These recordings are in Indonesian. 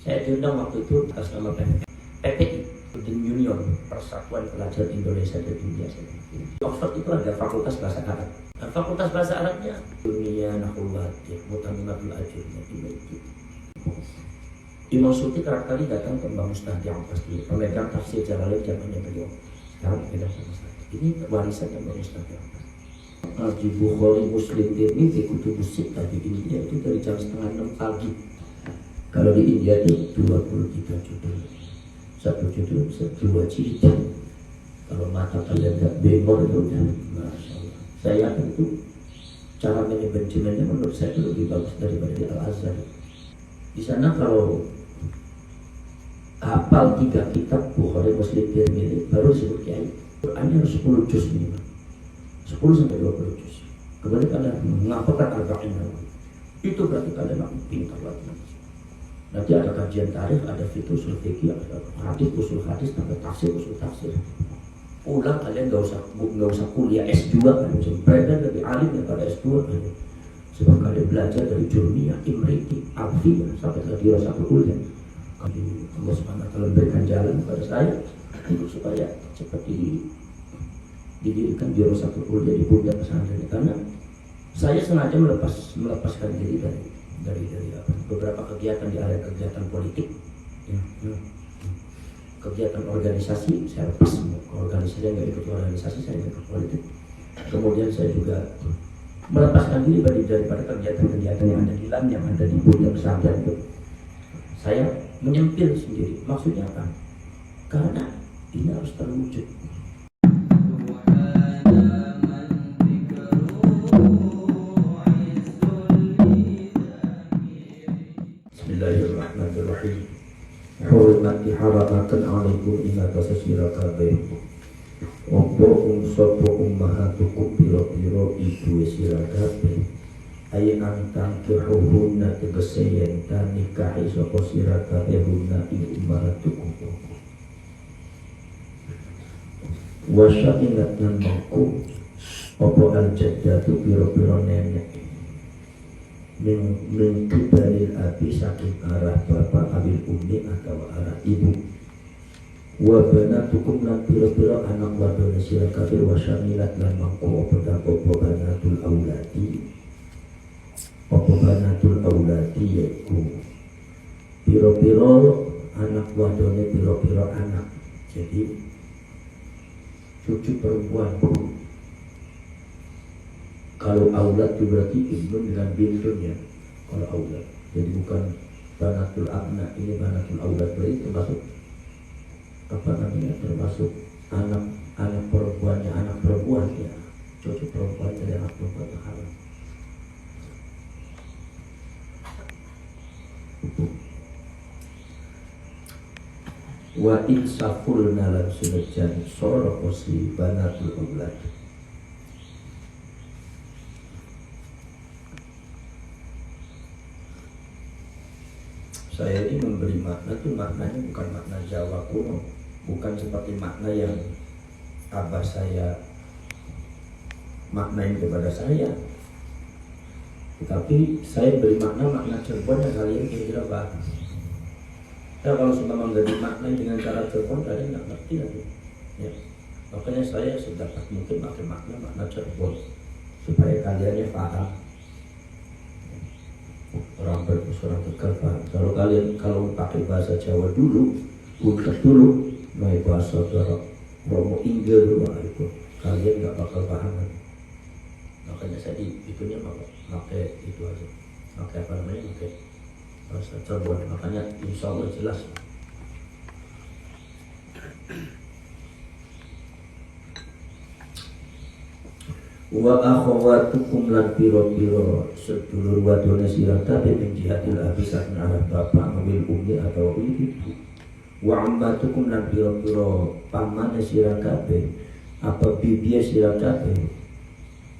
Saya diundang waktu itu atas nama PPI, Student Union, Persatuan Pelajar Indonesia di Dunia. Di Oxford itu ada Fakultas Bahasa Arab. Nah, Fakultas Bahasa Arabnya Dunia Nahullah, Mutamimatul Ajurnya dimiliki. Imam Suti kerap kali datang ke Mbak Mustahdi Abbas dulu, pemegang tafsir Jalalain zamannya beliau. Sekarang pemegang tafsir. Ini warisan yang Mbak Mustahdi Abbas. Di Bukhari, Muslim, Tirmidzi, Kutubus Sittah di India itu dari jam 5:30 pagi. Kalau di India itu 23 judul, satu judul, dua jilid. Kalau mata kalian nggak bengor itu udah, Masya Allah. Saya yakin itu cara manajemennya menurut saya itu lebih bagus daripada di Al-Azhar. Di sana kalau hafal 3 kitab Bukhari, Muslim, Tirmidzi baru disebut kiai. Qurannya harus 10 juz minimal, 10 sampai 20 juz. Kemudian kalian mengapakan arba'in itu berarti kalian pintar lagi. Nanti ada kajian tarikh, ada fiqh, usul fikih, ada hadis, usul hadis, ada tafsir, usul tafsir. Pulang kalian nggak usah kuliah S2 kan, mereka lebih alim daripada S2 kan. Sebab kalian belajar dari Jurmiyah, Imriti, Alfiyah sampai ke Dirasatul Ulya. Allah SWT memberikan jalan kepada saya untuk supaya cepat didirikan Dirasatul Ulya di pundak pesantren, karena saya sengaja melepaskan diri dari beberapa kegiatan di area kegiatan politik, kegiatan organisasi saya lepas. Organisasi nggak ikut organisasi, saya ikut politik. Kemudian saya juga melepaskan diri daripada kegiatan-kegiatan yang ada di dalam, yang ada di pundak pesantren itu. Saya menyempil sendiri. Maksudnya apa? Karena ini harus terwujud. Bismillahirrahmanirrahim. Hurmati haramatan alaikum inata sesira kabeh. Opo sopo ummahatukum piro-piro ibu sira kabeh. Aye antang kehuhunna tegese yen tan nikahi sapa sira kabeh hunna ing ummahatukum. Wa sya'inat lan mangku opo al-jaddatu piro-piro nenek min kibaril abi saking arah bapak abil ummi atau arah ibu. Wa banatukum lan pira-pira anak wadone sira kabeh wa syamilat lan mangko apa banatul auladi. Apa banatul auladi yaiku pira-pira anak wadone pira-pira anak. Jadi cucu perempuan. Kalau aulad itu berarti ibnu dengan bintun ya. Kalau aulad, jadi bukan banatul abna, ini banatul aulad, berarti termasuk apa namanya, termasuk anak perempuannya, anak perempuan ya, cucu perempuan dari anak perempuan yang haram. Wa insaful nalan sunajan sorokosi banatul aulad. Saya ini memberi makna itu maknanya bukan makna Jawa kuno, bukan seperti makna yang abah saya maknain kepada saya, tetapi saya beri makna Cirebon yang kalian kira-kira paham. Ya, kalau semua nggak dimaknai dengan cara Cirebon, kalian nggak ngerti lagi. Ya. Makanya saya sedapat mungkin pakai makna Cirebon supaya kaliannya paham. Orang Tegal paham. Kalau pakai bahasa Jawa dulu, bukan dulu, naik bahasa Jawa Romo Inggil dulu, itu kalian nggak bakal paham. Makanya saya itunya pakai itu aja, pakai apa namanya, pakai bahasa Jawa. Makanya insya Allah jelas. Wa akhawatukum lan piro-piro sedulur wadone sira kabeh min jihadil abi saking arah bapak mobil ummi atau ibu. Wa ammatukum lan piro-piro pamane sira kabeh apa bibiye sira kabeh.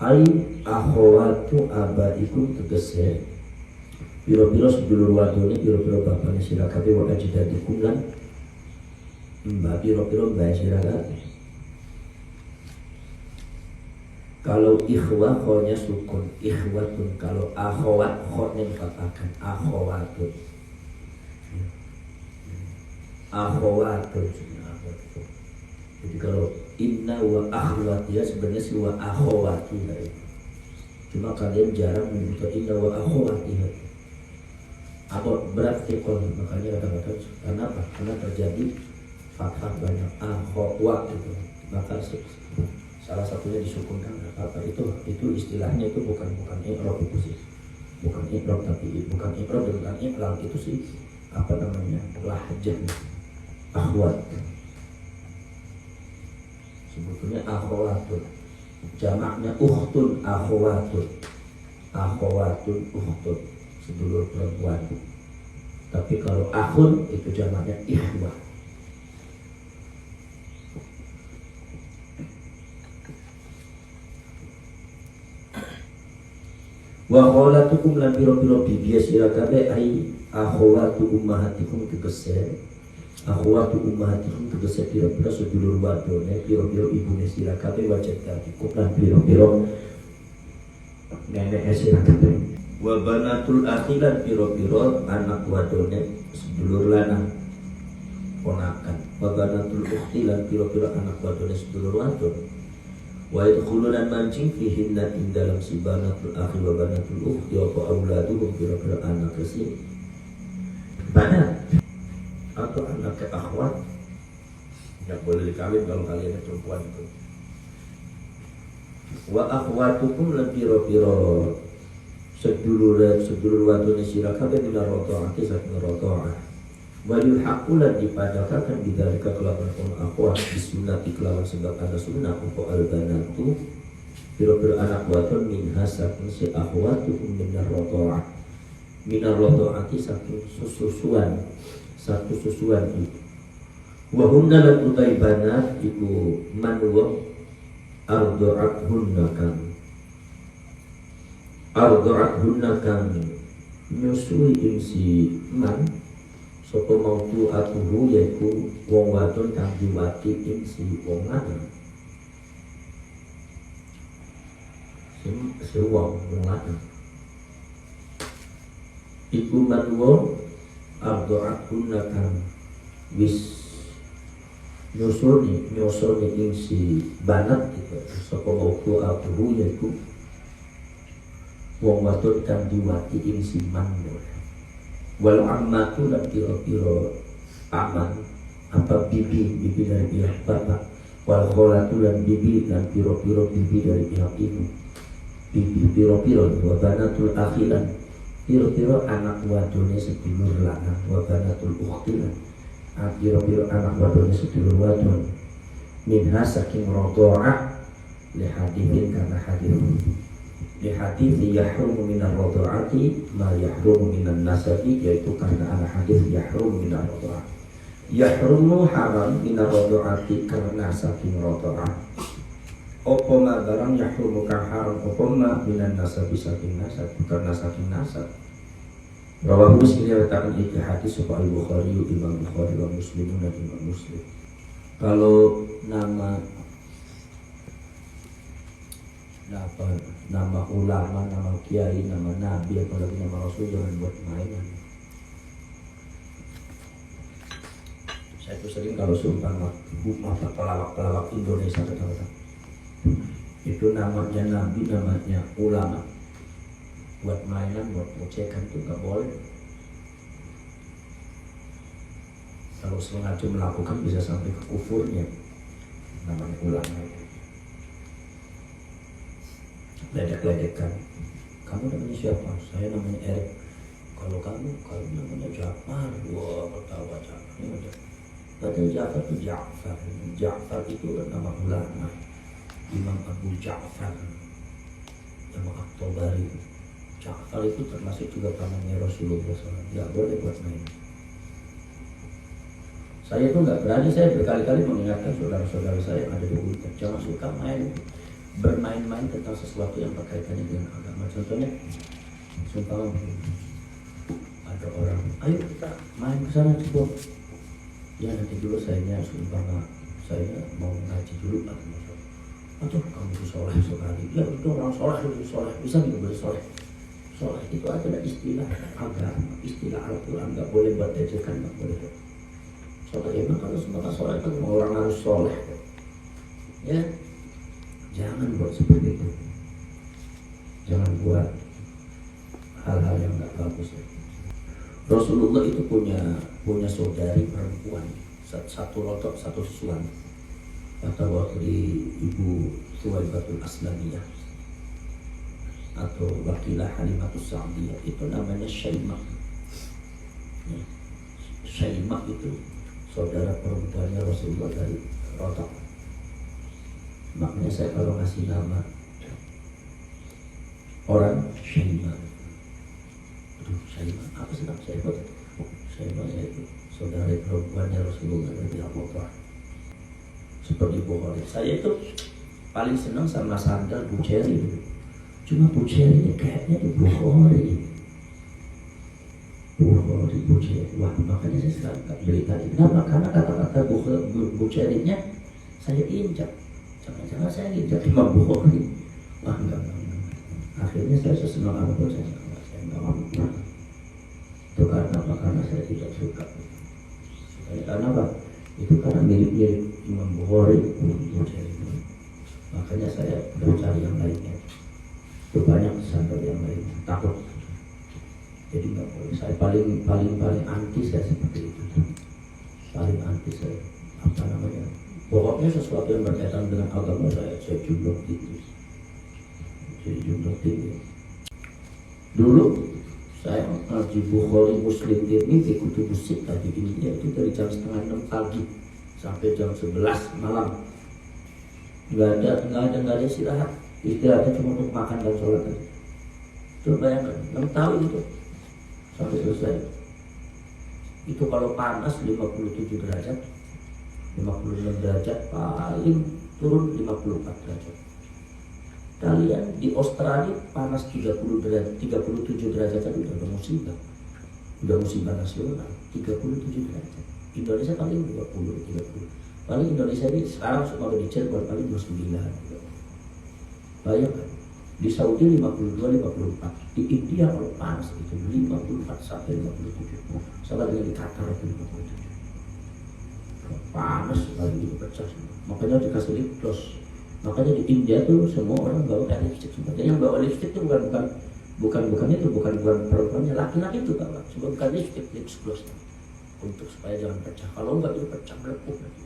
Ai akhawatu abaikum tegese piro-piro sedulur wadone piro-piro bapane sira kabeh wa ajdadikum lan mbak piro-piro mbak sira kabeh. Kalau ikhwah khonya sukun, ikhwatun. Kalau akhwat khonya dikatakan akhwatun. akhwatun. Jadi kalau inna wa akhwatiha sebenarnya si wa akhwatiha. Cuma kalian jarang menyebutkan inna wa akhwatiha. Apa berat tekol, makanya kata-kata kenapa? Karena terjadi fathah banyak akhwat itu. Maka salah satunya disukunkan apa itu istilahnya itu bukan i'rab itu sih. Bukan i'rab tapi bukan i'rab dan bukan i'rab itu sih apa namanya? Lahjah akhwat. Sebetulnya akhwatun, jamaknya ukhtun akhwatun, akhwatun ukhtun, sedulur perempuan. Tapi kalau akhun itu jamaknya ikhwah. Wa kholatukum lan piro-piro bibiya sira kabeh ai akhwatu ummahatikum tegese. Akhwatu ummahatikum tegese piro-piro sedulur wadone, piro-piro ibune sira kabeh wajib tadikum lan piro-piro nenek sira kabeh. Wa banatul akhi lan piro-piro anak wadone sedulur lanang ponakan. Wa banatul ukhti lan piro-piro anak wadone sedulur wadon. Wa yadkhulunan mancing fihinna ing dalam si banatul akhi wa banatul ukhti wa auladuhum piro-piro anak kesi banat atau anak ke akhwat yang boleh dikawin kalau kalian perempuan itu. Wa akhwatukum lan piro-piro sedulur wadone sira kabeh minar radha'ati saking radha'ah. Wa yulhaqulan dipadakaken bidzalika kelawan akhwat bisunnati kelawan sebab ada sunnah apa albanatu piro-piro anak wadon minha saking si akhwatukum minar radha'ah. Minar radha'ati saking susuan satu susuan itu. Wa hunna lan utai banat iku man wa arda'athunna kan nyusui ing si man sapa mautu atuhu yaiku wong wadon kang diwati ing si wong lanang. Si wong lanang iku man wa arda'athunna kan wis nyusuni ing si banat gitu. Sapa mautu atuhu yaiku wong wadon kang diwati ing si man. Wal ammatu lan piro-piro aman apa bibi dari pihak bapak. Wal kholatu lan bibi dan piro-piro bibi dari pihak ibu. Bibi piro-piro wa banatul akhi lan piro-piro anak wadone sedulur lanang. Wa banatul ukhti lan piro-piro anak wadone sedulur wadon. Minha saking radha'ah li hadithin karena hadir di hadis yahrumu minar radha'ati ma yahrumu minan nasabi, yaitu karena ada hadis yahrumu minar radha'ah. Yahrumu haram minar radha'ati karena saking radha'ah. Apa ma barang yahrumu kang haram apa ma minan nasabi saking nasab karena saking nasab. Rawahu Muslim riwayatkan iki hadis supaya Bukhari, Imam Bukhari wa Muslimun dan Imam Muslim. Kalau nama ulama, nama kiai, nama nabi, apalagi nama rasul jangan buat mainan. Saya tuh sering kalau seumpama pelawak Indonesia kata-kata itu namanya nabi, namanya ulama, buat mainan, buat ocekan itu nggak boleh. Kalau sengaja melakukan bisa sampai ke kufurnya namanya ulama. Ledek-ledekan. Kamu namanya siapa? Saya namanya Erik. Kalau kamu namanya Ja'far. Wah, ketawa Ja'far. Padahal Ja'far itu Ja'far. Ja'far itu nama ulama. Imam Abu Ja'far. Nama At-Tabari. Ja'far itu termasuk juga pamannya Rasulullah SAW. Tidak boleh buat main. Saya tuh nggak berani, saya berkali-kali mengingatkan saudara-saudara saya yang ada di Bukan. Jangan suka bermain-main tentang sesuatu yang berkaitannya dengan agama. Contohnya, sumpah ada orang, ayo kita main ke sana coba. Ya nanti dulu saya mau ngaji dulu atau kamu itu soleh sekali. Ya itu orang soleh lebih soleh, bisa juga boleh soleh. Soleh itu adalah istilah agama, istilah Al-Quran, nggak boleh buat ejekan, nggak boleh. Sholat emang kalau semua sholat kan orang harus soleh, ya jangan buat seperti itu, jangan buat hal-hal yang nggak bagus. Ya. Rasulullah itu punya saudari perempuan, satu rotok satu susuan, atau waktu ibu Suwaibatul Aslamiyah atau wakilah Halimatus Sa'diyah, itu namanya Syaimah. Ya. Syaimah itu saudara perempuannya Rasulullah dari rotok. Makanya saya kalau ngasih nama orang Syaimah, Syaimah apa sih nama Syaimah? Syaimah itu saudara perempuannya Rasulullah dari Abubakar. Seperti Bukhari, saya itu paling senang sama sandal Bukhari dulu. Cuma Bukhari ini kayaknya di Bukhari, wah makanya saya selalu nggak beli tadi. Kenapa? Karena kata-kata Bukhari-nya saya injak. Jangan-jangan saya injak Imam Bukhari. Wah enggak. Akhirnya saya senang sama saya nggak mau. Itu karena apa? Karena saya tidak suka. Karena apa? Itu karena mirip-mirip Imam Bukhari. Makanya saya mencari yang lainnya. Itu banyak sandal yang lain, takut. Jadi nggak boleh. Saya paling anti saya seperti itu. Paling anti saya pokoknya sesuatu yang berkaitan dengan agama saya jumlah tinggi. Jadi jumlah tinggi. Dulu saya ngaji Bukhari, Muslim, Tirmidzi, Kutubus Sittah di India itu dari jam 5:30 pagi sampai jam 11 malam. Nggak ada istirahat. Istirahatnya cuma untuk makan dan sholat aja. Coba bayangkan, 6 tahun itu sampai selesai. Itu kalau panas 57 derajat, 56 derajat, paling turun 54 derajat. Kalian di Australia panas 37 derajat tadi udah musibah. Udah musibah nasional, 37 derajat. Indonesia paling 30. Paling Indonesia ini sekarang kalau di Cirebon paling 29. Bayangkan, di Saudi 52, 54, di India kalau panas itu 54 sampai 57, sama dengan di Qatar itu 57. Panas lagi itu pecah semua. Makanya dikasih lip gloss. Makanya di India tuh semua orang bawa lipstick semua. Jadi yang bawa lipstick itu bukan perempuannya, laki-laki itu bawa. Cuma bukan lip gloss untuk supaya jangan pecah. Kalau enggak itu pecah melepuh lagi.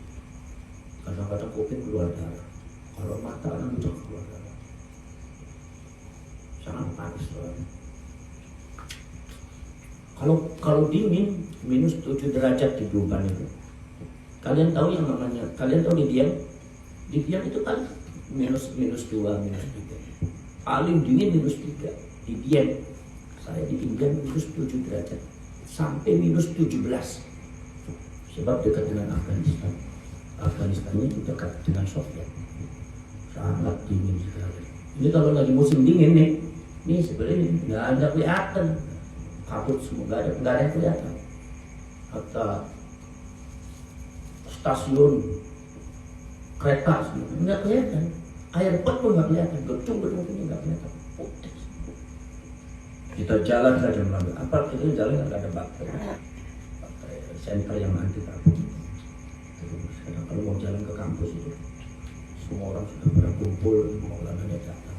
Kadang-kadang kuping keluar darah. Kalau mata langsung keluar darah. Sangat panas soalnya. Kalau dingin minus 7 derajat di Duban itu. Kalian tahu yang namanya, kalian tahu di Diam itu kan minus 2, minus 3. Paling dingin minus 3 di Diam. Saya di India minus 7 derajat sampai minus 17. Sebab dekat dengan Afghanistan. Afghanistan ini dekat dengan Soviet. Sangat dingin sekali. Ini kalau lagi musim dingin nih, sebenarnya nggak ada kelihatan, kabut semua, nggak ada yang kelihatan. Hatta stasiun kereta semua nggak kelihatan, airport pun nggak kelihatan, gedung ini nggak kelihatan. Kita jalan saja melalui apa itu jalan nggak ada baterai senter yang anti kabut. Terus kalau mau jalan ke kampus itu semua orang sudah pada kumpul, maulananya datang.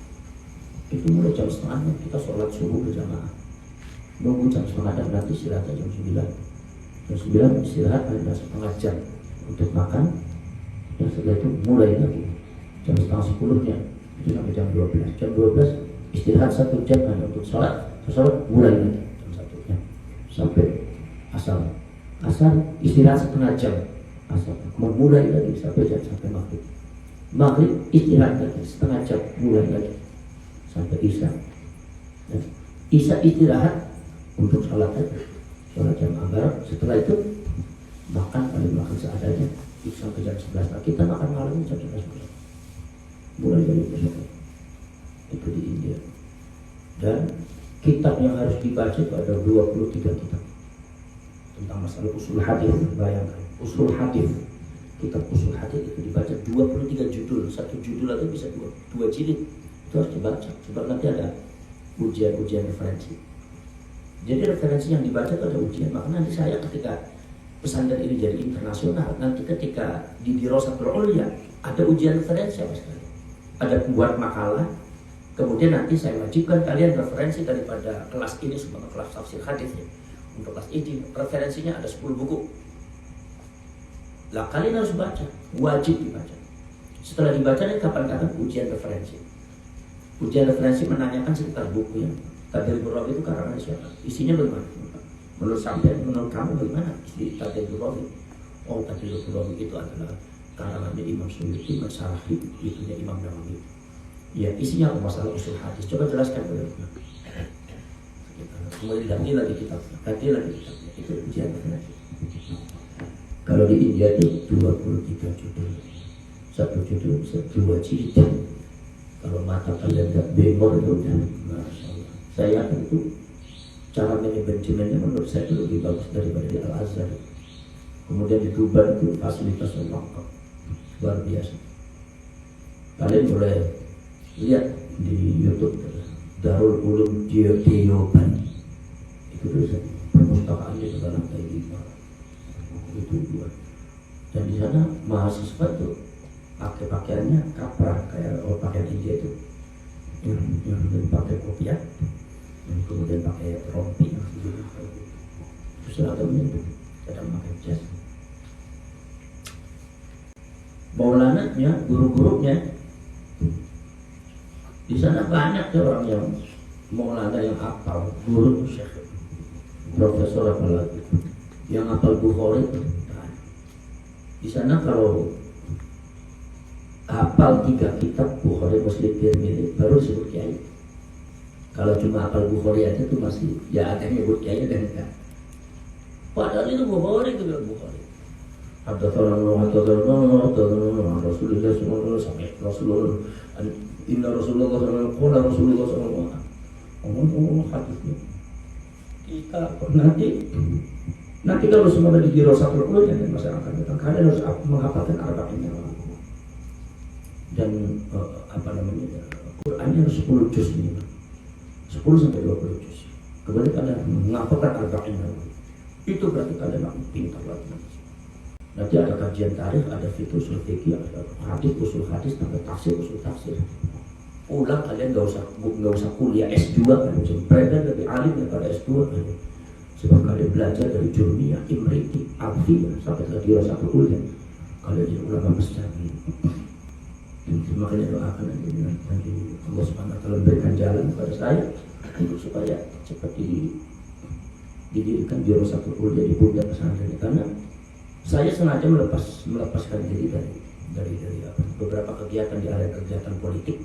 Itu mulai jam 5:30 kita sholat subuh berjamaah. Nunggu jam 5:30 nanti istirahat jam 9. Jam 9 istirahat ada setengah jam untuk makan. Dan setelah itu mulai lagi jam 9:30-nya itu sampai jam 12. Jam 12 istirahat 1 jam hanya untuk sholat. Sholat mulai lagi jam 1-nya sampai asar. Asar istirahat setengah jam. Asar mulai lagi sampai maghrib. Maghrib istirahat lagi setengah jam, mulai lagi sampai isya. Isya istirahat untuk sholat jam barat. Setelah itu makan, paling makan seadanya sampai jam 11. Nah, kita makan malam jam 11 malam. Mulai dari besok itu di India. Dan kitab yang harus dibaca itu ada 23 kitab tentang masalah usul hadis. Bayangkan usul hadis. Kitab usul hadis itu dibaca 23 judul. Satu judul aja bisa 2 jilid. Itu harus dibaca. Sebab nanti ada ujian referensi. Jadi referensi yang dibaca itu ada ujian. Maka nanti saya ketika pesantren ini jadi internasional, nanti ketika di Dirasatul Ulya ada ujian referensi apa sekali, ada buat makalah, kemudian nanti saya wajibkan kalian referensi daripada kelas ini sebagai kelas tafsir hadis ya. Untuk kelas ini referensinya ada 10 buku. Lah kalian harus baca, wajib dibaca. Setelah dibaca nih kapan-kapan ujian referensi. Ujian referensi menanyakan sekitar buku yang Tadribur Rawi itu karangan siapa? Isinya bagaimana? Menurut sampai, menurut kamu bagaimana isi Tadribur Rawi? Oh, Tadribur Rawi itu adalah karangannya Imam Suyuti, Masyarahi, itunya Imam Nawawi. Ya, isinya masalah usul hadis. Coba jelaskan dulu. Kemudian ganti lagi kitabnya. Itu ujian referensi. Kalau di India itu 23 judul. Satu judul, dua jilid. Kalau mata kalian gak bengor itu udah Masya Allah. Saya yakin itu cara manajemennya menurut saya itu lebih bagus daripada di Al-Azhar. Kemudian di Tuban itu fasilitasnya lengkap, luar biasa. Kalian boleh lihat di YouTube Darul Ulum Deoban. Itu tuh perpustakaannya juga lantai 5. Itu dua. Dan di sana mahasiswa tuh pakai pakaiannya kaprah kayak pakaian India itu, yang pakai kopiah, yang kemudian pakai rompi, terus seragamnya itu kadang pakai jas. Maulananya, guru-gurunya di sana banyak ya orang yang maulana yang hafal, guru syekh, profesor apalagi yang hafal Bukhari. Di sana kalau hafal 3 kitab Bukhari, Muslim, Tirmidzi baru disebut kiai. Kalau cuma hafal Bukhari aja tuh masih ya ada yang nyebut kiai dan enggak. Padahal itu Bukhari itu bilang Bukhari. Haddatsana Rasulullah sallallahu alaihi wasallam. Inna Rasulullah sallallahu alaihi wasallam. Ngomong hadisnya. Kita nanti kalau semua di Dirasatul Ulya dan masyarakat kita kalian harus menghafalkan arba'in dan Qurannya harus 10 juz minimal, 10 sampai 20 juz. Kemudian kalian menghafalkan arba'in itu berarti kalian akan pintar lagi. Nanti ada kajian tarikh, ada fiqh usul fikih, ada hadis usul hadis, ada tafsir usul tafsir. Ulang kalian nggak usah kuliah S2 kan, jempretan lebih alim daripada S2 kan. Sebab kalian belajar dari Jurmiyah, Imriti, Alfiyah sampai ke Dirasatul Ulya, kalian jadi ulama besar. Makanya doakan nanti Allah Subhanahu wa taala berikan jalan kepada saya untuk supaya cepat didirikan Dirasatul Ulya di puncak pesantren, karena saya sengaja melepaskan diri dari beberapa kegiatan di area kegiatan politik,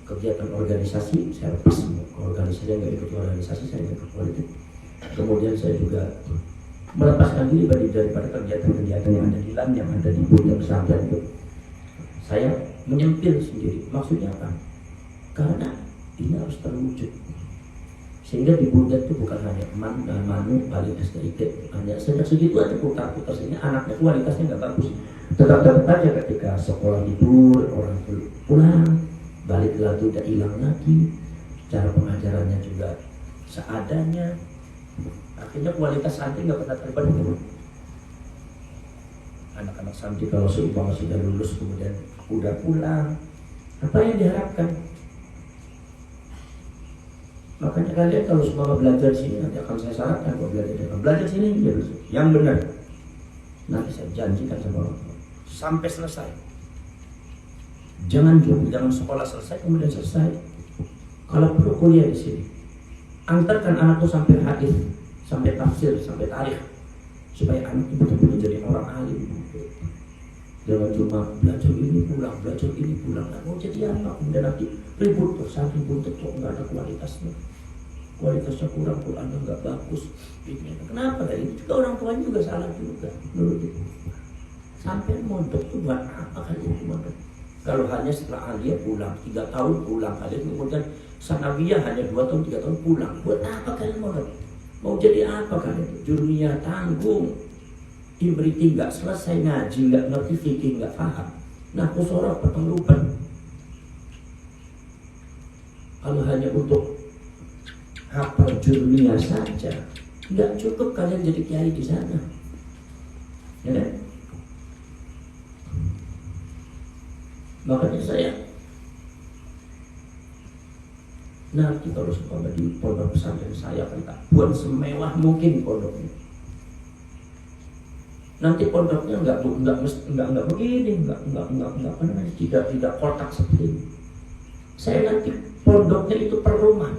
kegiatan organisasi. Saya lepas organisasi, nggak ikut organisasi, saya ikut politik. Kemudian saya juga melepaskan diri daripada kegiatan-kegiatan yang ada di LAN, yang ada di puncak pesantren itu. Saya menyempil sendiri. Maksudnya apa? Karena ini harus terwujud. Sehingga di puncak itu bukan hanya manu paling STIK, hanya segitu aja putar-putar, sehingga anaknya kualitasnya nggak bagus. Tetap aja ketika sekolah tidur, orang pulang, balik lagi udah hilang lagi, cara pengajarannya juga seadanya. Akhirnya kualitas santri nggak pernah terbentuk. Anak-anak santri kalau seumpama sudah lulus kemudian udah pulang, apa yang diharapkan? Makanya kalian kalau semua belajar sini, nanti akan saya syaratkan kalau belajar sini yang benar. Nanti saya janjikan sama orang tua sampai selesai. Jangan sekolah selesai kemudian selesai. Kalau perlu kuliah di sini, antarkan anak tuh sampai hadis, sampai tafsir, sampai tarikh, supaya anak itu betul-betul jadi orang alim. Jangan cuma belajar ini pulang, nah, mau jadi apa? Kemudian nanti ribut tuh, saking buntut kok nggak ada kualitasnya kurang, Qurannya nggak bagus. Kenapa? Ini juga orang tuanya juga salah juga. Menurut itu sampai mondok tuh buat apa kalian mondok? Kalau hanya setelah alia pulang 3 tahun pulang, kalian kemudian sanawiyah hanya 2 tahun 3 tahun pulang, buat apa kalian mondok? Mau jadi apa kalian? Jurmiyah tanggung, Imriti nggak selesai ngaji, nggak ngerti fikih, nggak paham. Nah, kusorah petengrupan. Kalau hanya untuk hafal Jurmiyah saja, Nggak cukup kalian jadi kiai di sana, ya kan? Makanya saya nanti kalau sumpah di pondok pesantren saya akan tak buat semewah mungkin pondoknya. Nanti pondoknya enggak begini, enggak apa namanya, tidak kotak seperti ini. Saya nanti pondoknya itu per rumah,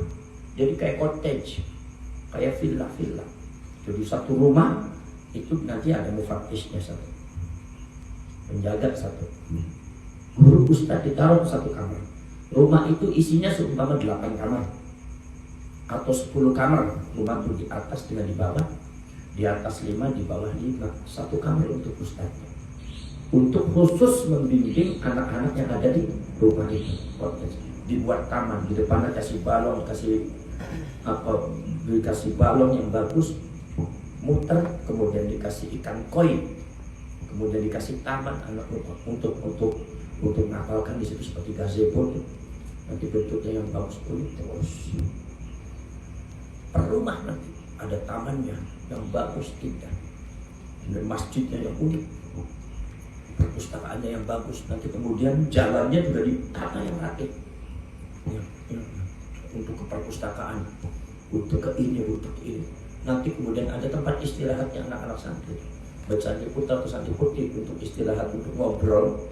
jadi kayak cottage, kayak villa. Jadi satu rumah itu nanti ada mufattishnya satu, penjaga satu, guru ustadz ditaruh satu kamar. Rumah itu isinya seumpama 8 kamar atau 10 kamar. Rumah itu di atas dengan di bawah, di atas 5, di bawah 5. Satu kamar untuk ustadznya, untuk khusus membimbing anak-anak yang ada di rumah itu. Dibuat taman, di depannya kasih balon, dikasih balon yang bagus, muter, kemudian dikasih ikan koi, kemudian dikasih taman anak untuk ngapalkan di situ seperti gazebo. Nanti bentuknya yang bagus pun terus per rumah, nanti ada tamannya yang bagus, indah, dan masjidnya yang unik, perpustakaannya yang bagus. Nanti kemudian jalannya juga ditata yang rapi, ya, untuk ke perpustakaan, untuk ke ini. Nanti kemudian ada tempat istirahatnya anak-anak santri, baik santri putra atau santri putri, untuk istirahat, untuk ngobrol.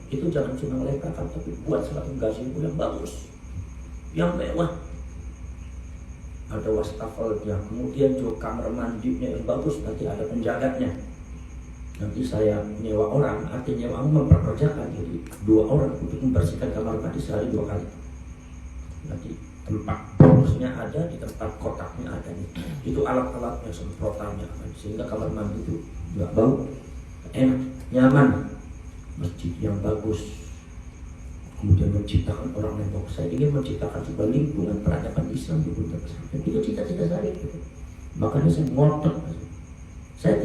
Itu jangan cuma lempakan, tapi buat suatu gazebo yang bagus, yang mewah. Ada wastafelnya, kemudian juga kamar mandinya yang bagus, nanti ada penjaganya. Nanti saya nyewa orang, artinya nyewa memperkerjakan, jadi 2 orang untuk membersihkan kamar mandi sehari 2 kali. Nanti tempat borosnya ada, di tempat kotaknya ada nih. Itu alat-alatnya, semprotannya, sehingga kamar mandi itu nggak bau, enak, nyaman. Masjid yang bagus, kemudian menciptakan orang yang bagus. Saya ingin menciptakan sebuah lingkungan peradaban Islam di pondok pesantren. Itu cita-cita saya gitu. Makanya saya ngotot. Saya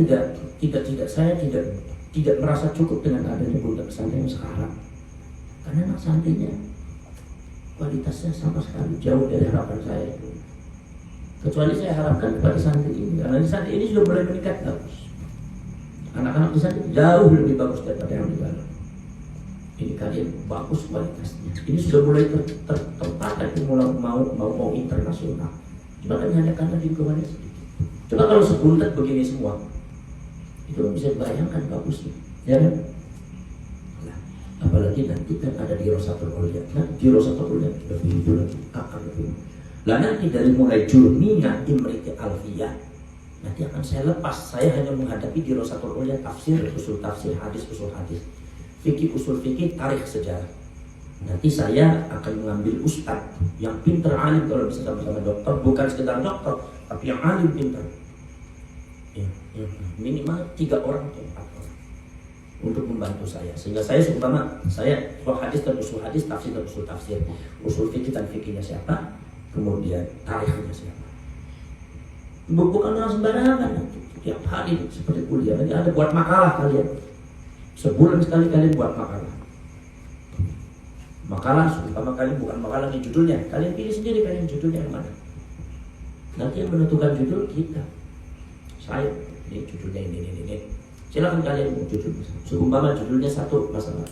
tidak merasa cukup dengan adanya pondok pesantren sekarang, karena anak santrinya kualitasnya sama sekali jauh dari harapan saya. Kecuali saya harapkan kepada santri ini, karena santri ini sudah mulai meningkat bagus. Anak-anak di sana jauh lebih bagus daripada yang di dalam. Ini kalian bagus kualitasnya. Ini sudah mulai terpakai, mau internasional. Cuma kan hanya karena lingkungannya sedikit. Coba kalau sebuntet begini semua, itu bisa bayangkan bagusnya, ya kan? Nah, apalagi nanti kan ada di Rosatul Aulia. Nah, di Rosatul Aulia lebih itu lagi akan lebih. Lah nanti dari mulai Jurmiyah, Imriti, Alfiyah, nanti akan saya lepas. Saya hanya menghadapi di Rosatul Aulia tafsir, usul tafsir, hadis, usul hadis, fikih, usul fikih, tarikh, sejarah. Nanti saya akan mengambil ustadz yang pintar, alim, kalau bisa sama-sama dokter, bukan sekedar dokter, tapi yang alim, pintar. Ya. Minimal 3 orang atau 4 orang untuk membantu saya, sehingga saya seumpama saya hadis dan usul hadis, tafsir dan usul tafsir, usul fikih dan fikihnya siapa, kemudian tarikhnya siapa. Bukan orang sembarangan. Tiap hari seperti kuliah, nanti ada buat makalah kalian. Sebulan sekali kalian buat makalah. Makalah, seumpama kalian bukan makalah di judulnya, kalian pilih sendiri kalian judulnya yang mana. Nanti yang menentukan judul kita. Saya, ini judulnya ini. Silakan kalian judul. Seumpama judulnya satu masalah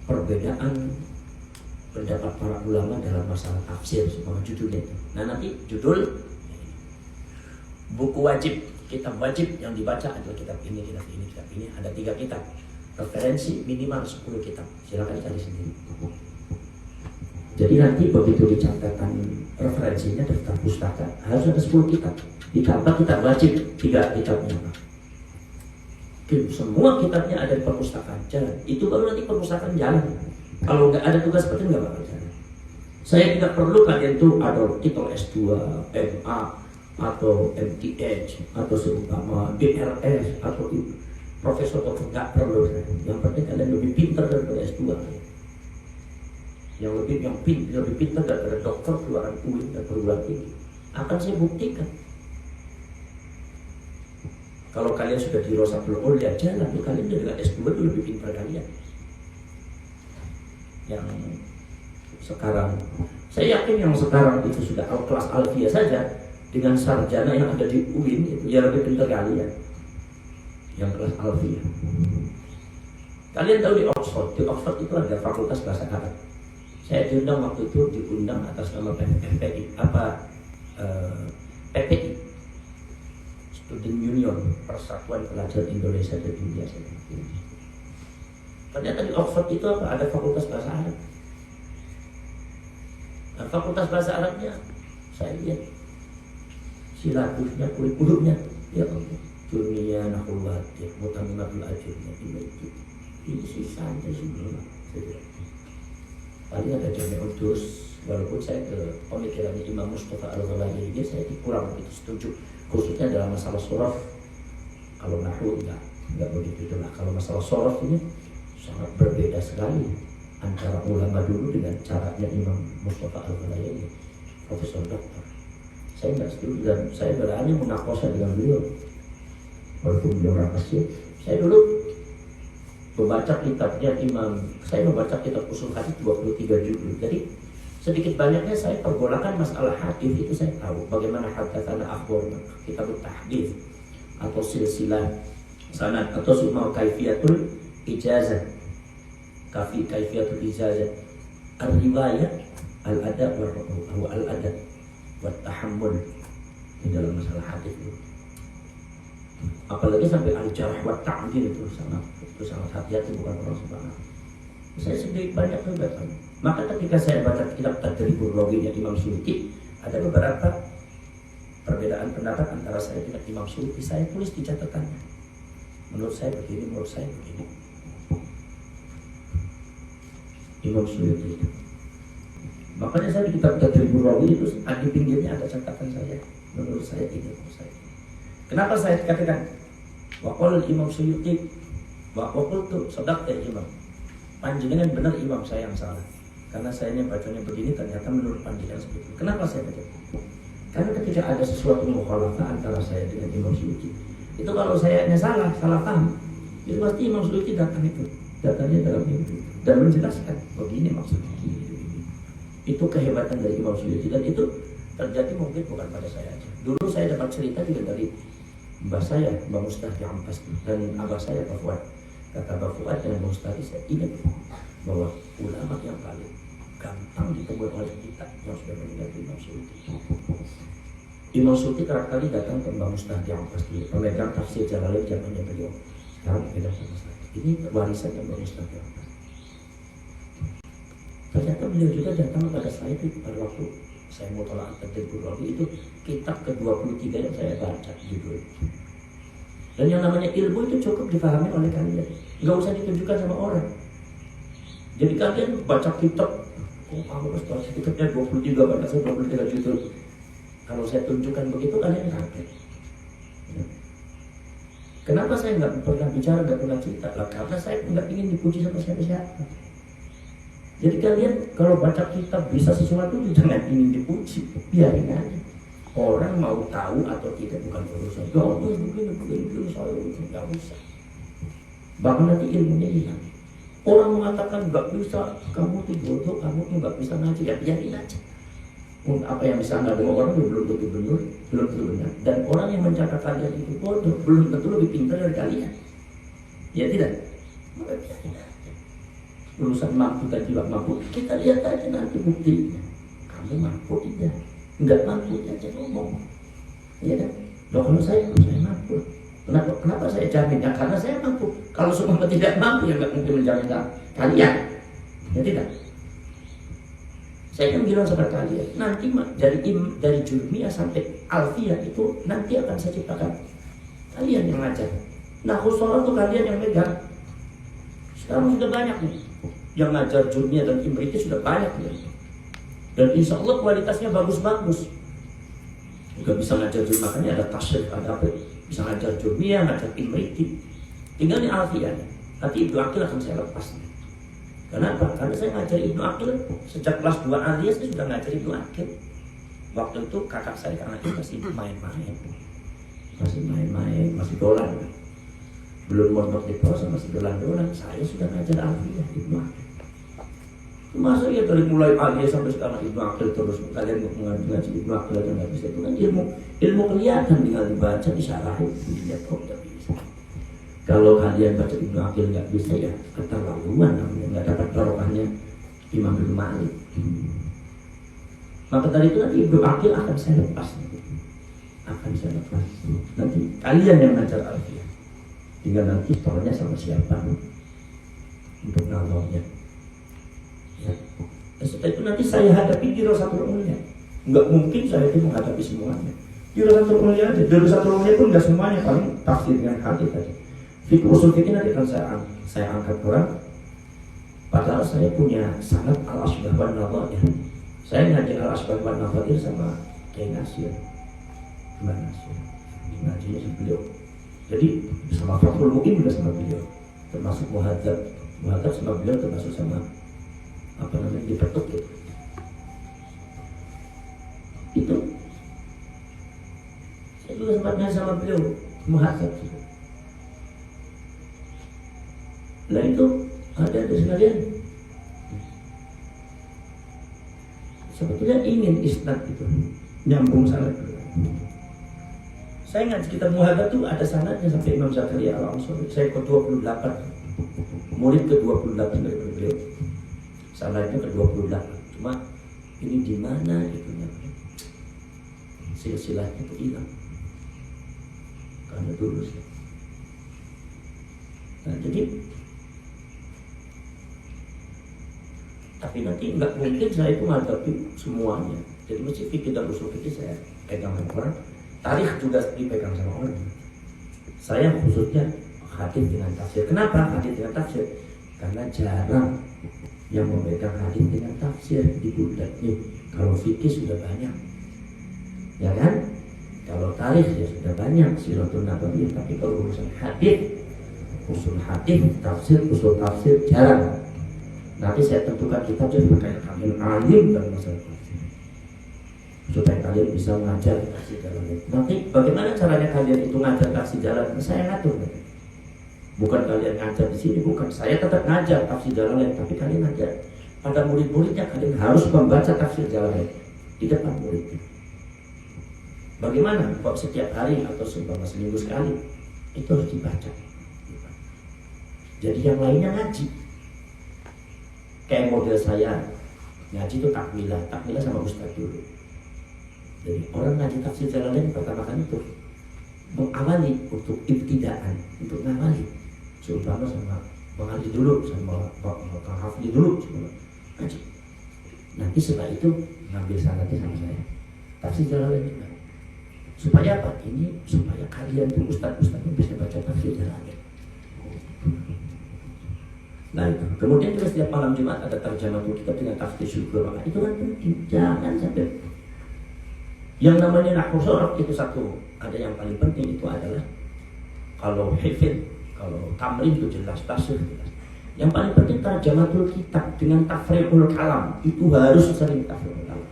perbedaan pendapat para ulama dalam masalah tafsir, seumpama judulnya itu. Nah nanti judul buku wajib, kitab wajib yang dibaca adalah kitab ini. Ada 3 kitab. Referensi minimal 10 kitab. Silakan cari sendiri. Jadi nanti begitu dicatatkan referensinya daftar pustaka harus ada 10 kitab. Ditambah kitab wajib 3 kitabnya. Semua kitabnya ada di perpustakaan. Jalan. Itu baru nanti perpustakaan jalan. Kalau nggak ada tugas seperti nggak bakal jalan. Saya tidak perlu kalian tuh ada titel S2, MA, atau MTH, atau seumpama DRS, atau profesor, atau nggak perlu. Yang penting kalian lebih pintar daripada S2. Yang lebih pintar daripada dokter keluaran UIN dan perguruan tinggi. Akan saya buktikan. Kalau kalian sudah di Rosatul Aulia jalan, kalian dengan S2 itu lebih pintar kalian. Yang sekarang, saya yakin yang sekarang itu sudah kelas Alfiyah saja, dengan sarjana yang ada di UIN itu ya lebih pintar kalian yang kelas Alfiyah. Kalian tahu di Oxford itu ada fakultas bahasa Arab. Saya diundang waktu itu, diundang atas nama PPI, PPI, Student Union, Persatuan Pelajar Indonesia dan India. Ternyata di Oxford itu ada fakultas bahasa Arab. Nah, fakultas bahasa Arabnya saya lihat silabusnya, kurikulumnya, ya Allah, dunia nahulat, ya, mutamimatul ajurnya, ini sih santai semua. Paling ada Jami'ul Durus, walaupun saya ke pemikirannya Imam Mustafa Al-Ghazali ini saya kurang begitu setuju, khususnya dalam masalah sorof. Kalau nahu enggak begitu itulah. Kalau masalah sorof ini sangat berbeda sekali antara ulama dulu dengan caranya Imam Mustafa Al-Ghazali ini, Profesor Doktor. Saya nggak setuju dan saya berani menakosa dengan beliau. Walaupun beliau rahasia, saya dulu membaca kitabnya saya membaca kitab usul hadis 23 judul. Jadi sedikit banyaknya saya pergolakan masalah hadis itu saya tahu. Bagaimana hadatsana akhbarna, kitab tahdits atau silsilah sanad atau summa kaifiyatul ijazah. Kaifiyatul ijazah. Ar-riwayat al-adab wa al-adab wa tahammul di dalam masalah hadis itu. Apalagi sampai al-jarh wa ta'dil itu sangat hati-hati, bukan orang sembarangan. Saya sedikit banyak membaca. Maka ketika saya baca kitab Tadribur Rawinya Imam Suyuti, ada beberapa perbedaan pendapat antara saya dengan Imam Suyuti. Saya tulis di catatannya. Menurut saya begini, menurut saya begini. Imam Suyuti itu. Makanya saya di kitab Tadribur Rawi itu di pinggirnya ada catatan saya. Menurut saya ini, menurut saya. Kenapa saya katakan waqala Imam Suyuti wa qultu sadaqta Imam. Panjenengan benar Imam, saya yang salah. Karena saya ini bacanya begini, ternyata menurut panjenengan seperti itu. Kenapa saya baca? Karena ketika ada sesuatu mukhalafah antara saya dengan Imam Suyuti, itu kalau saya salah paham, itu pasti Imam Suyuti datangnya dalam mimpi dan menjelaskan begini maksudnya. Itu kehebatan dari Imam Suyuti, dan itu terjadi mungkin bukan pada saya aja. Dulu saya dapat cerita juga dari mbah saya, Mbah Mustahdi Ampas, dan abah saya, Mbah Fuad. Kata Mbah Fuad dan Mbah Mustahdi, saya ingat bahwa ulama yang paling gampang ditemui oleh kita yang sudah meninggal Imam Suyuti. Imam Suyuti kerap kali datang ke Mbah Mustahdi Ampas, pemegang tafsir Jalalain zamannya beliau. Sekarang beda sama saya. Ini warisan yang Mbah Mustahdi Ampas. Ternyata beliau juga datang kepada saya itu pada waktu saya mau tolak Tadribur Rawi, itu kitab ke-23 yang saya baca judul. Dan yang namanya ilmu itu cukup dipahami oleh kalian, nggak usah ditunjukkan sama orang. Jadi kalian baca kitab, kamu harus baca kitabnya 23, baca saya 23 judul. Kalau saya tunjukkan begitu kalian kaget. Kenapa saya nggak pernah bicara, nggak pernah cerita? Lah karena saya nggak ingin dipuji sama siapa-siapa. Jadi kalian kalau baca kitab bisa sesuatu, jangan ingin dipuji, biarin aja. Orang mau tahu atau tidak bukan urusan. Kalau begini saya nggak usah. Bahkan nanti ilmunya hilang. Orang mengatakan nggak bisa, kamu tuh bodoh, kamu tuh nggak bisa ngaji, ya biarin aja. Apa yang bisa anda dengar orang belum tentu benar, belum tentu benar. Dan orang yang mencatat kalian itu bodoh belum tentu lebih pintar dari kalian. Ya tidak. Maka biarin aja. Urusan mampu dan tidak mampu, kita lihat aja nanti buktinya. Kamu mampu tidak, nggak mampu aja ngomong, ya kan? Loh kalau saya mampu. Kenapa saya jamin? Ya karena saya mampu. Kalau semua tidak mampu, ya nggak mungkin menjamin kalian. Ya tidak. Saya kan bilang sama kalian, nanti dari Jurmiyah sampai Alfiyah itu nanti akan saya ciptakan. Kalian yang ngajar. Nah khusus itu kalian yang megang. Sekarang sudah banyak nih yang ngajar Jurmiyah dan Imriti, sudah banyak ya. Dan insya Allah kualitasnya bagus-bagus. Juga bisa ngajar Jurmiyah, makanya ada tasyrif, ada apa? Bisa ngajar Jurmiyah, ngajar Imriti. Tinggal di Alfiyah. Nanti Ibnu Aqil akan saya lepas. Kenapa? Karena saya ngajar Ibnu Aqil sejak kelas 2 Aliyah, saya sudah ngajar Ibnu Aqil. Waktu itu kakak saya karena itu masih main-main, masih dolan. Belum mondok di proses, masih dolan-dolan. Saya sudah ngajar Alfiyah Ibnu Aqil. Masa ya dari mulai pagi sampai sekarang Ibnu Aqil terus kalian ngaji Ibnu Aqil aja nggak bisa, itu kan ilmu kelihatan, tinggal dibaca disyarahin dilihat kok nggak bisa. Kalau kalian baca Ibnu Aqil nggak bisa ya keterlaluan namanya, nggak dapat barokahnya Imam Ibnu Malik. Maka dari itu nanti Ibnu Aqil akan saya lepas, nanti kalian yang ngajar Alfiyah, tinggal nanti storenya sama siapa untuk nalornya. Ya. Setelah itu nanti saya hadapi di Rosatul Mulia. Nggak mungkin saya itu menghadapi semuanya. Di Rosatul Mulia aja, di Rosatul Mulia pun nggak semuanya, paling tafsir dengan hadis tadi. Fikih usul fikih nanti akan saya angkat orang. Padahal saya punya sanad al-asbah wan nadhair. Saya ngaji al-asbah wan nadhair sama Kiai Nasir. Gimana Nasir? Ngajinya sama beliau. Jadi sama Fathul Mu'in juga sama beliau. Termasuk Muhadzab sama beliau, termasuk sama apa namanya dipetuk gitu. Itu saya juga sempatnya sama beliau Muhadzab juga. Nah itu ada sekalian. Sebetulnya ingin isnad itu nyambung sanad. Saya ngaji kitab Muhadzab tuh ada sanadnya sampai Imam Zakaria Al-Ansari. Saya ke-28, murid ke-28 dari beliau. Sanadnya ke-28. Cuma ini di mana itunya? Silsilahnya itu hilang. Karena dulu sih. Nah, jadi tapi nanti nggak mungkin saya itu menghadapi semuanya. Jadi mesti fikih dan usul fikih saya pegang sama orang, tarikh juga dipegang sama orang. Saya khususnya hadis dengan tafsir. Kenapa hadis dengan tafsir? Karena jarang yang memegang hadis dengan tafsir di bulan ini. Kalau fikih sudah banyak, ya kan? Kalau tarikh ya sudah banyak, Siratun Nabawiyah. Tapi kalau urusan hadis, usul hadis, tafsir, usul tafsir jarang. Nanti saya tentukan kitab supaya kalian alim dalam masalah tafsir, supaya kalian bisa mengajar tafsir jalan. Nanti bagaimana caranya kalian itu ngajar tafsir jalan? Saya ngatur. Bukan kalian ngajar di sini, bukan. Saya tetap ngajar tafsir jalan, tapi kalian ngajar pada murid-muridnya. Kalian harus membaca tafsir jalan di depan murid. Bagaimana? Kok setiap hari atau seminggu sekali itu harus dibaca. Jadi yang lainnya ngaji. Kayak model saya ngaji itu takmilah sama ustaz dulu. Jadi orang ngaji tafsir Jalalain pertama kali itu mengawali untuk ibtidaan, untuk ngawali. Seumpama sama Bang Ali dulu, sama Kang Hafdi dulu, sama ngaji. Nanti setelah itu ngambil sanadnya sama saya. Tafsir Jalalain juga. Supaya apa? Ini supaya kalian tuh ustaz-ustaznya bisa baca tafsir Jalalain. Nah itu. Kemudian juga setiap malam Jumat ada terjemahan kitab dengan tafsir syukur. Itu kan penting. Jangan sampai yang namanya nahwu sharaf itu satu. Ada yang paling penting itu adalah kalau hifdz, kalau tamrin itu jelas, tafsir jelas. Yang paling penting terjemahan kitab dengan tafriqul kalam. Itu harus sering tafriqul kalam.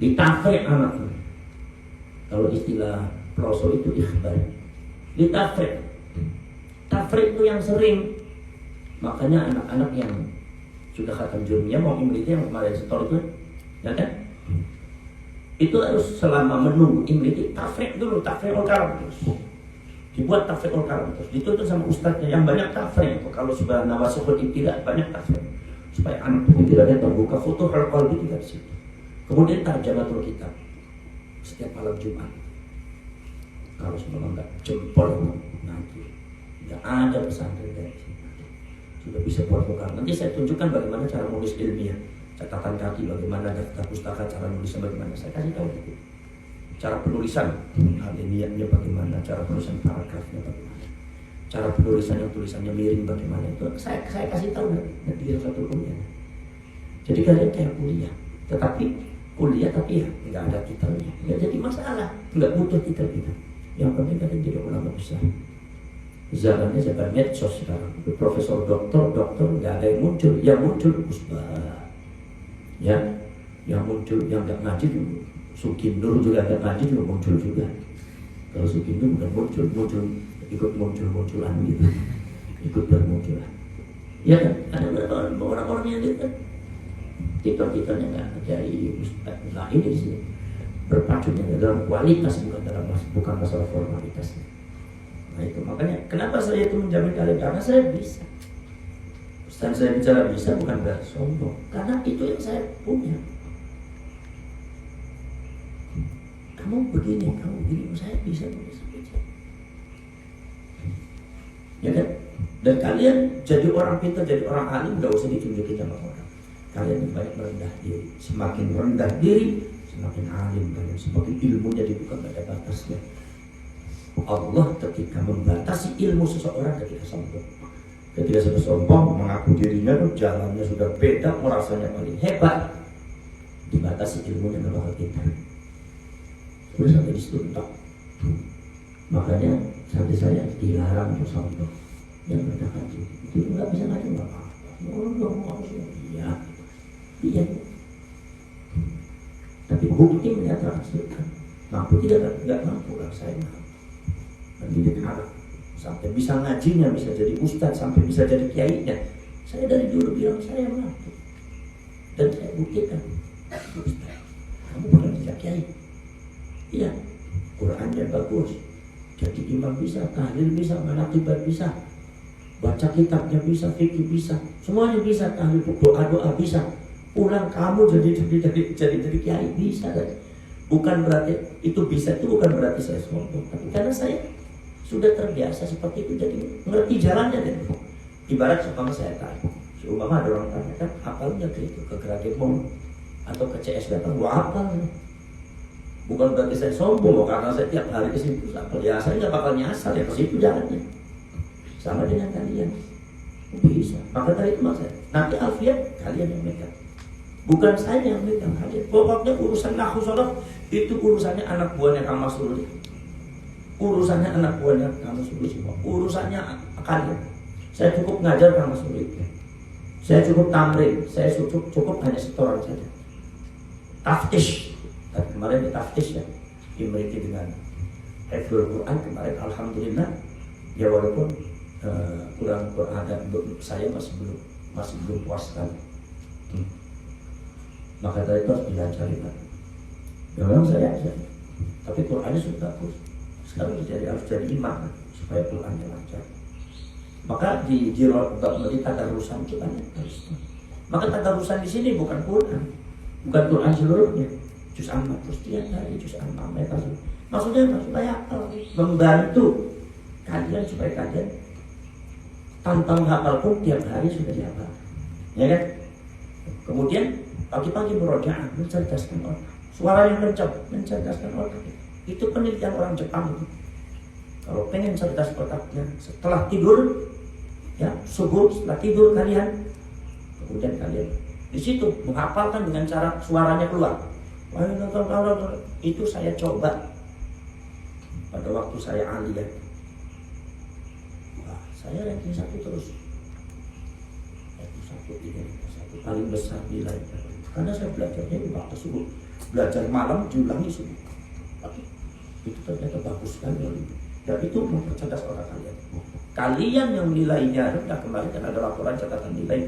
Ditafriq anaknya. Kalau istilah proso itu ikhbar. Ditafriq. Tafriq itu yang sering. Makanya anak-anak yang sudah khatam jurmiyah mau imlitnya yang kemarin setor itu, ya kan? Itu harus selama menunggu imlit tafriq dulu, tafriqul kalam terus. Dibuat tafriqul kalam terus dituntut sama ustaznya yang banyak tafriq. Kalau sudah nawasihul ibtidah banyak tafriq. Supaya anak itu tidak terbuka futuhul qalbi tidak di situ. Kemudian tarjamatul kitab setiap malam Jumat. Kalau semua enggak jempol nanti enggak ada pesantren dari sini. Sudah bisa buat muka. Nanti saya tunjukkan bagaimana cara menulis ilmiah, catatan kaki, bagaimana daftar pustaka, cara menulisnya bagaimana. Saya kasih tahu itu. Cara penulisan ilmiahnya bagaimana, cara penulisan paragrafnya bagaimana, cara penulisan yang tulisannya miring bagaimana, itu saya kasih tahu nanti di satu kuliah. Jadi kalian kayak kuliah, tetapi kuliah tapi ya nggak ada titelnya, nggak jadi masalah, nggak butuh titel kita. Yang penting kalian jadi ulama besar. Zamannya zaman medsos sekarang, profesor doktor nggak ada yang muncul Usbah, ya, yang muncul yang nggak ngaji dulu, Sukindur juga nggak ngaji juga muncul juga. Kalau Sukindur bukan muncul ikut munculan gitu, ikut bermunculan. Ya kan? Ada orang-orang yang lihat kan titel-titelnya nggak jadi ustaz. Nah ini di sini berpacunya dalam kualitas, bukan masalah formalitas. Nah itu makanya kenapa saya itu menjamin kalian, karena saya bisa. Ustaz saya bicara bisa bukan berarti sombong, karena itu yang saya punya. Kamu begini, saya bisa. Ya kan? Dan kalian jadi orang pintar, jadi orang alim, nggak usah ditunjukin sama orang. Kalian banyak merendah diri. Semakin rendah diri, semakin alim kalian. Semakin ilmunya dibuka, nggak ada batasnya. Allah ketika membatasi ilmu seseorang ketika sombong. Ketika sudah sombong, mengaku dirinya tuh jalannya sudah beda, merasanya paling hebat, dibatasi ilmunya dalam hal kita. Sudah sampai di situ tak. Makanya sampai saya dilarang untuk sombong. Yang rendah hati itu nggak bisa ngaji, nggak apa-apa. Iya. Tapi bukti menyatakan mampu tidak mampu kan saya mampu. Dan tidak harap sampai bisa ngajinya, bisa jadi ustadz, sampai bisa jadi kiainya. Saya dari dulu bilang saya mampu. Dan saya buktikan, ustadz, kamu bukan bisa kiai. Iya, Qurannya bagus. Jadi imam bisa, tahlil bisa, manaqibat bisa. Baca kitabnya bisa, fikih bisa, semuanya bisa, tahlil doa bisa. Pulang kamu jadi kiai bisa. Bukan berarti itu bisa, itu bukan berarti saya sombong, tapi karena saya sudah terbiasa seperti itu, jadi ngerti jalannya deh. Ibarat seumpama saya tanya, seumpama ada orang tanya kan, apalnya ke itu ke Geragimon atau ke CS datang, gua apal. Bukan berarti saya sombong, karena saya tiap hari ke situ apal. Ya saya nggak bakal nyasar ya ke situ jalannya. Sama dengan kalian bisa. Maka dari itu maksudnya nanti alfiat kalian yang megang, bukan saya yang megang. Kalian pokoknya urusan nahwu sorof itu urusannya anak buahnya Kang Masrul, urusannya anak buahnya Kang Masrul semua, urusannya kalian. Saya cukup ngajar Kang Masrul, saya cukup tamrin, saya cukup hanya setoran saja. Taftish, dan kemarin di taftish ya, dimiliki dengan hafizul Quran kemarin, alhamdulillah ya, walaupun kurang ada, saya masih belum puas sekali. Maka dari itu harus dilancarin. Ya memang saya aja, tapi Qurannya sudah bagus. Sekarang harus jadi imam supaya Qurannya lancar. Maka di tadarusan itu banyak harus. Maka tadarusan di sini bukan Quran seluruhnya. Juz amma terus dia dari juz amma mereka. Maksudnya membantu kalian supaya kalian tantang hafal pun tiap hari sudah dihafal, ya kan? Kemudian pagi-pagi murojaah, mencerdaskan otak, suara yang kencang, mencerdaskan otak. Itu penelitian orang Jepang itu. Kalau pengen cerdas otaknya, setelah tidur, ya subuh setelah tidur kalian, kemudian kalian di situ menghafalkan dengan cara suaranya keluar. Itu saya coba pada waktu saya aliyah. Saya ranking 1 terus. Satu paling besar nilai. Karena saya belajarnya di waktu subuh. Belajar malam diulangi subuh. Itu ternyata bagus sekali. Dan itu mempercerdas otak kalian. Kalian yang nilainya rendah, kemarin kan ada laporan catatan nilai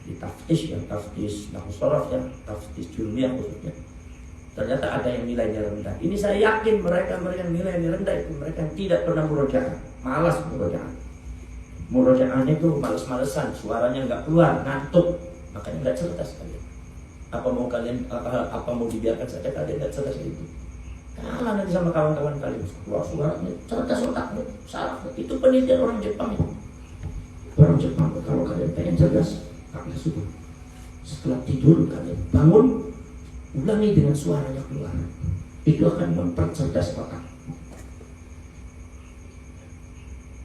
di taftish, yang taftish nahwu sorof, yang taftish jurmiyah khususnya. Ternyata ada yang nilainya rendah. Ini saya yakin mereka yang nilainya rendah itu mereka yang tidak pernah murojaah, malas murojaah. Murojaahnya itu males-malesan, suaranya nggak keluar, ngantuk, makanya nggak cerdas kalian. Apa mau dibiarkan saja kalian nggak cerdas itu? Kalah nanti sama kawan-kawan kalian, keluar suaranya cerdas otaknya, salah. Itu penelitian orang Jepang itu. Orang Jepang kalau kalian pengen cerdas, karena subuh. Setelah tidur kalian bangun, ulangi dengan suaranya keluar. Itu akan mempercerdas otak.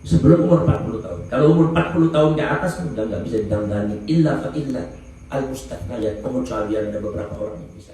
Sebelum umur 40 tahun. Kalau umur 40 tahun ke atas udah nggak bisa didandani illa fa illa al-mustaqnayat, pengecualian ada beberapa orang yang bisa.